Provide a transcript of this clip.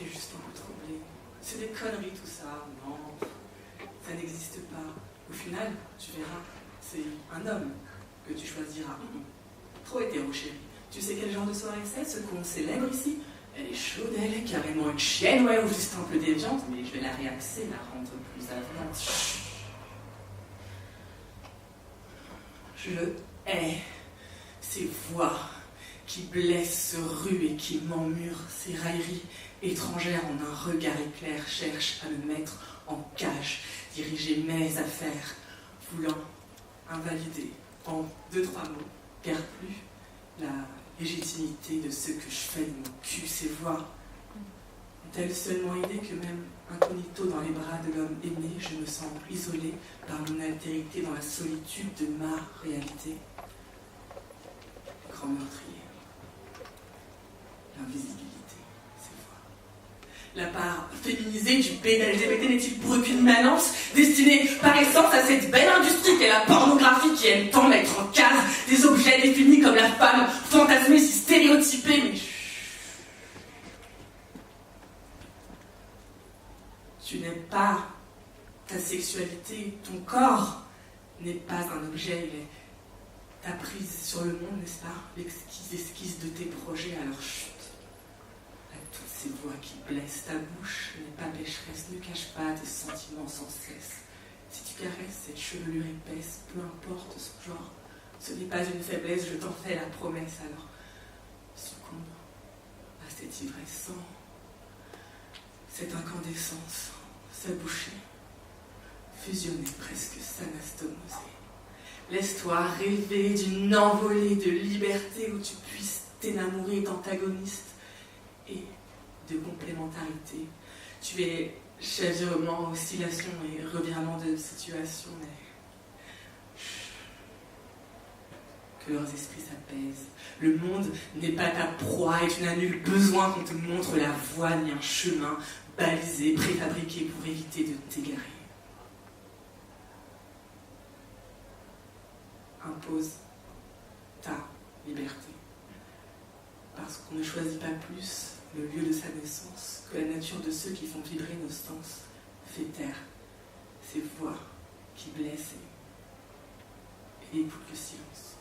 t'es juste un peu troublé. C'est des conneries tout ça, non, ça n'existe pas. Au final, tu verras, c'est un homme que tu choisiras. Trop hétéro, chérie. Tu sais quel genre de soirée c'est, ce qu'on célèbre ici? Elle est chaude, elle est carrément une chienne, ouais, ou juste un peu déviante, mais je vais la réaxer, la rendre plus avenante. Je hais ces voix qui blessent, se ruent et qui m'emmurent, ces railleries étrangères en un regard éclair cherchent à me mettre en cage, diriger mes affaires, voulant invalider en 2-3 mots, guère plus, la légitimité de ce que je fais de mon cul. Ces voix ont-elles seulement aidé que même incognito dans les bras de l'homme aimé, je me sens isolée par mon altérité dans la solitude de ma réalité? Grand meurtrier, l'invisibilité, ces voix. La part féminisée du LGBT n'est-il pour qu'une manance destinée par essence à cette belle industrie qu'est la pornographie qui aime tant mettre en case des objets définis comme la femme fantasmée si stéréotypée, mais tu n'es pas ta sexualité, ton corps n'est pas un objet, il est ta prise sur le monde, n'est-ce pas? L'exquise esquisse de tes projets à leur chute. À toutes ces voix qui blessent ta bouche, n'est pas pécheresse, ne cache pas tes sentiments sans cesse. Si tu caresses cette chevelure épaisse, peu importe son genre, ce n'est pas une faiblesse, je t'en fais la promesse, alors succombe à cette ivresse sans cette incandescence, sa bouchée, fusionnée presque s'anastomosée. Laisse-toi rêver d'une envolée de liberté où tu puisses t'énamorer d'antagonistes et de complémentarité. Tu es chavirement, oscillation et revirement de situation, mais que leurs esprits s'apaisent. Le monde n'est pas ta proie et tu n'as nul besoin qu'on te montre la voie ni un chemin balisé, préfabriqué pour éviter de t'égarer. Impose ta liberté. Parce qu'on ne choisit pas plus le lieu de sa naissance que la nature de ceux qui font vibrer nos sens fait taire ces voix qui blessent et écoutent le silence.